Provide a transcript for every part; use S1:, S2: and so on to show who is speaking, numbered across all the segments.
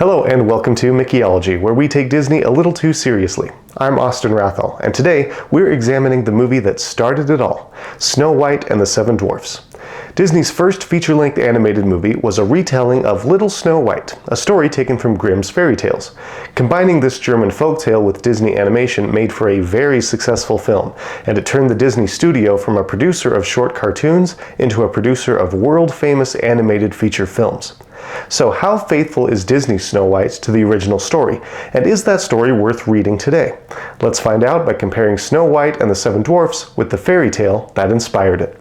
S1: Hello and welcome to Mickeyology, where we take Disney a little too seriously. I'm Austin Rathel, and today we're examining the movie that started it all, Snow White and the Seven Dwarfs. Disney's first feature-length animated movie was a retelling of Little Snow White, a story taken from Grimm's fairy tales. Combining this German folktale with Disney animation made for a very successful film, and it turned the Disney studio from a producer of short cartoons into a producer of world-famous animated feature films. So how faithful is Disney's Snow White to the original story, and is that story worth reading today? Let's find out by comparing Snow White and the Seven Dwarfs with the fairy tale that inspired it.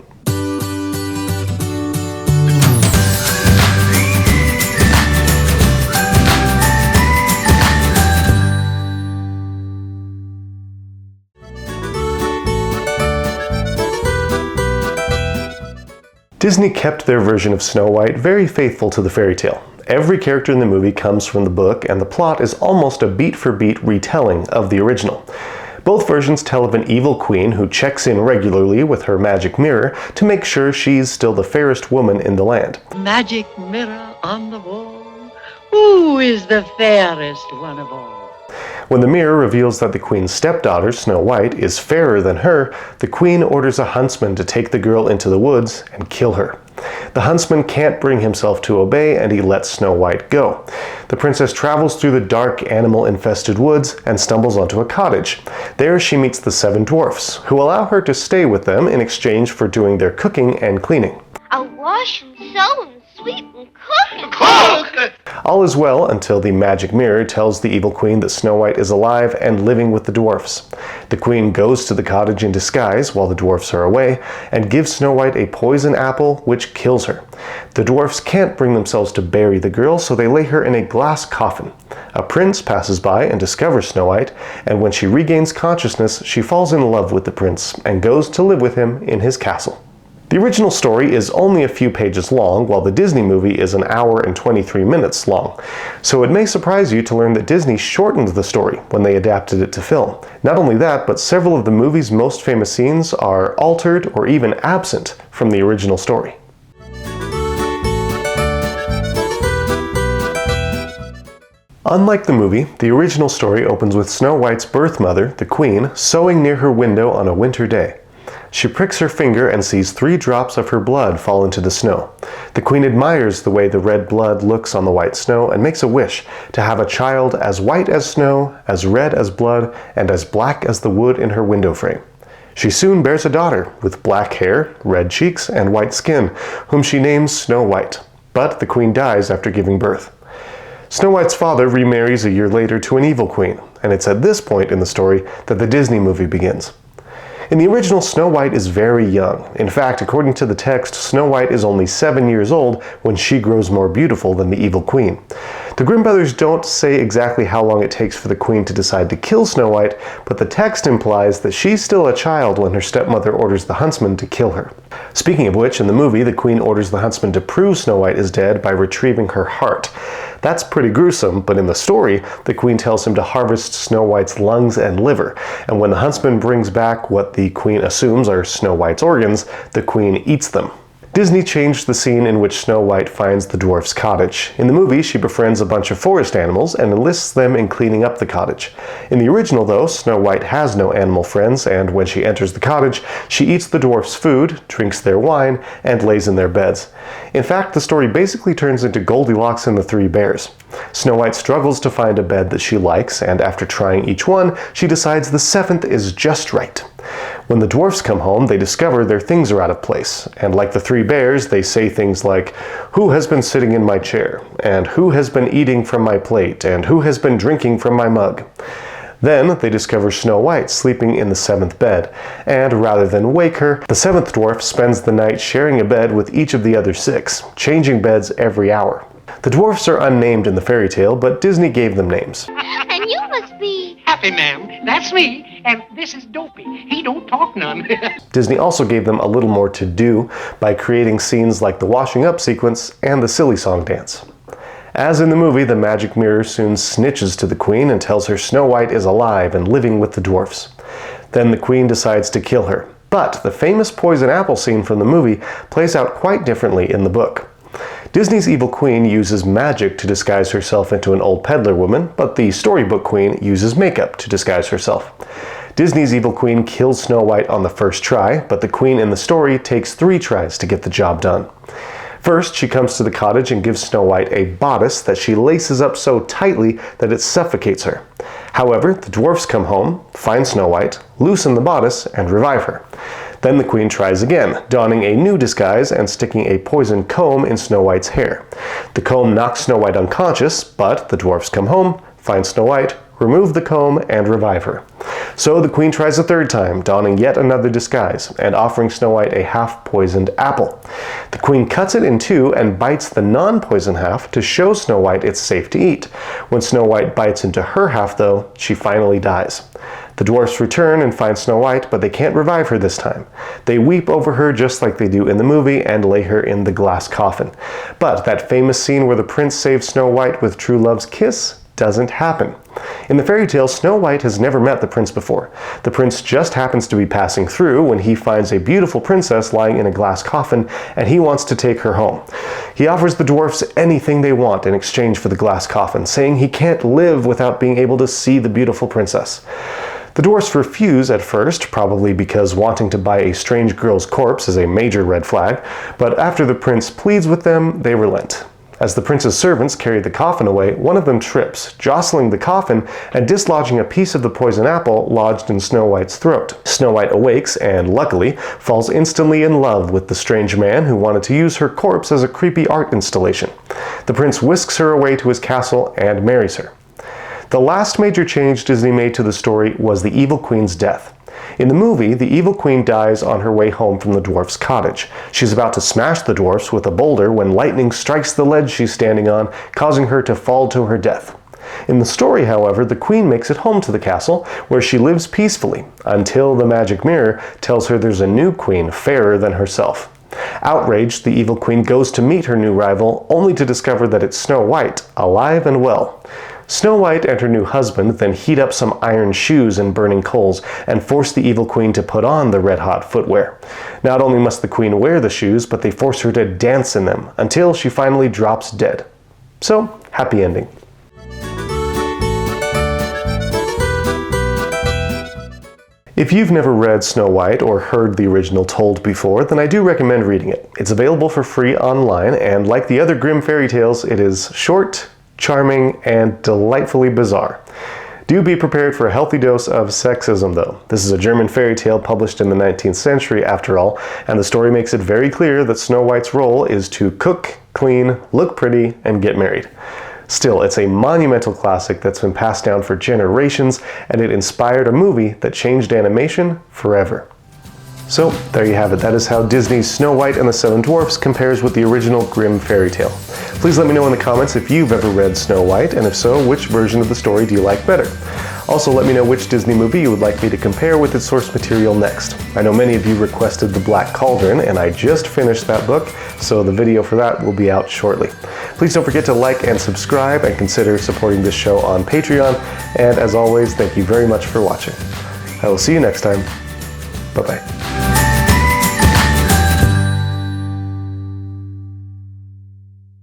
S1: Disney kept their version of Snow White very faithful to the fairy tale. Every character in the movie comes from the book, and the plot is almost a beat-for-beat retelling of the original. Both versions tell of an evil queen who checks in regularly with her magic mirror to make sure she's still the fairest woman in the land.
S2: Magic mirror on the wall, who is the fairest one of all?
S1: When the mirror reveals that the queen's stepdaughter, Snow White, is fairer than her, the queen orders a huntsman to take the girl into the woods and kill her. The huntsman can't bring himself to obey, and he lets Snow White go. The princess travels through the dark, animal-infested woods and stumbles onto a cottage. There she meets the Seven Dwarfs, who allow her to stay with them in exchange for doing their cooking and cleaning.
S3: I'll wash and sew and sweep and cook and
S4: Cook!
S1: All is well until the magic mirror tells the evil queen that Snow White is alive and living with the dwarfs. The queen goes to the cottage in disguise while the dwarfs are away and gives Snow White a poison apple which kills her. The dwarfs can't bring themselves to bury the girl, so they lay her in a glass coffin. A prince passes by and discovers Snow White, and when she regains consciousness, she falls in love with the prince and goes to live with him in his castle. The original story is only a few pages long, while the Disney movie is an hour and 23 minutes long. So it may surprise you to learn that Disney shortened the story when they adapted it to film. Not only that, but several of the movie's most famous scenes are altered or even absent from the original story. Unlike the movie, the original story opens with Snow White's birth mother, the queen, sewing near her window on a winter day. She pricks her finger and sees 3 drops of her blood fall into the snow. The queen admires the way the red blood looks on the white snow and makes a wish to have a child as white as snow, as red as blood, and as black as the wood in her window frame. She soon bears a daughter with black hair, red cheeks, and white skin, whom she names Snow White. But the queen dies after giving birth. Snow White's father remarries a year later to an evil queen, and it's at this point in the story that the Disney movie begins. In the original, Snow White is very young. In fact, according to the text, Snow White is only 7 years old when she grows more beautiful than the evil queen. The Grimm brothers don't say exactly how long it takes for the queen to decide to kill Snow White, but the text implies that she's still a child when her stepmother orders the huntsman to kill her. Speaking of which, in the movie, the queen orders the huntsman to prove Snow White is dead by retrieving her heart. That's pretty gruesome, but in the story, the queen tells him to harvest Snow White's lungs and liver, and when the huntsman brings back what the queen assumes are Snow White's organs, the queen eats them. Disney changed the scene in which Snow White finds the dwarf's cottage. In the movie, she befriends a bunch of forest animals and enlists them in cleaning up the cottage. In the original, though, Snow White has no animal friends, and when she enters the cottage, she eats the dwarfs' food, drinks their wine, and lays in their beds. In fact, the story basically turns into Goldilocks and the Three Bears. Snow White struggles to find a bed that she likes, and after trying each one, she decides the 7th is just right. When the dwarfs come home, they discover their things are out of place, and like the Three Bears, they say things like, "Who has been sitting in my chair?" and "Who has been eating from my plate?" and "Who has been drinking from my mug?" Then they discover Snow White sleeping in the 7th bed, and rather than wake her, the 7th dwarf spends the night sharing a bed with each of the other 6, changing beds every hour. The dwarfs are unnamed in the fairy tale, but Disney gave them names.
S3: And you must be...
S4: Happy, ma'am. That's me. And this is Dopey. He don't talk none.
S1: Disney also gave them a little more to do by creating scenes like the washing up sequence and the silly song dance. As in the movie, the magic mirror soon snitches to the queen and tells her Snow White is alive and living with the dwarfs. Then the queen decides to kill her. But the famous poison apple scene from the movie plays out quite differently in the book. Disney's evil queen uses magic to disguise herself into an old peddler woman, but the storybook queen uses makeup to disguise herself. Disney's evil queen kills Snow White on the first try, but the queen in the story takes 3 tries to get the job done. First, she comes to the cottage and gives Snow White a bodice that she laces up so tightly that it suffocates her. However, the dwarfs come home, find Snow White, loosen the bodice, and revive her. Then the queen tries again, donning a new disguise and sticking a poisoned comb in Snow White's hair. The comb knocks Snow White unconscious, but the dwarfs come home, find Snow White, remove the comb, and revive her. So the queen tries a third time, donning yet another disguise, and offering Snow White a half-poisoned apple. The queen cuts it in 2 and bites the non-poisoned half to show Snow White it's safe to eat. When Snow White bites into her half, though, she finally dies. The dwarfs return and find Snow White, but they can't revive her this time. They weep over her just like they do in the movie and lay her in the glass coffin. But that famous scene where the prince saves Snow White with true love's kiss doesn't happen. In the fairy tale, Snow White has never met the prince before. The prince just happens to be passing through when he finds a beautiful princess lying in a glass coffin, and he wants to take her home. He offers the dwarfs anything they want in exchange for the glass coffin, saying he can't live without being able to see the beautiful princess. The dwarfs refuse at first, probably because wanting to buy a strange girl's corpse is a major red flag, but after the prince pleads with them, they relent. As the prince's servants carry the coffin away, one of them trips, jostling the coffin and dislodging a piece of the poison apple lodged in Snow White's throat. Snow White awakes and, luckily, falls instantly in love with the strange man who wanted to use her corpse as a creepy art installation. The prince whisks her away to his castle and marries her. The last major change Disney made to the story was the evil queen's death. In the movie, the evil queen dies on her way home from the dwarf's cottage. She's about to smash the dwarfs with a boulder when lightning strikes the ledge she's standing on, causing her to fall to her death. In the story, however, the queen makes it home to the castle, where she lives peacefully, until the magic mirror tells her there's a new queen fairer than herself. Outraged, the evil queen goes to meet her new rival, only to discover that it's Snow White, alive and well. Snow White and her new husband then heat up some iron shoes in burning coals and force the evil queen to put on the red-hot footwear. Not only must the queen wear the shoes, but they force her to dance in them until she finally drops dead. So, happy ending. If you've never read Snow White or heard the original told before, then I do recommend reading it. It's available for free online, and like the other Grimm fairy tales, it is short, charming, and delightfully bizarre. Do be prepared for a healthy dose of sexism, though. This is a German fairy tale published in the 19th century, after all, and the story makes it very clear that Snow White's role is to cook, clean, look pretty, and get married. Still, it's a monumental classic that's been passed down for generations, and it inspired a movie that changed animation forever. So, there you have it. That is how Disney's Snow White and the Seven Dwarfs compares with the original Grimm fairy tale. Please let me know in the comments if you've ever read Snow White, and if so, which version of the story do you like better? Also, let me know which Disney movie you would like me to compare with its source material next. I know many of you requested The Black Cauldron, and I just finished that book, so the video for that will be out shortly. Please don't forget to like and subscribe, and consider supporting this show on Patreon, and as always, thank you very much for watching. I will see you next time. Bye-bye.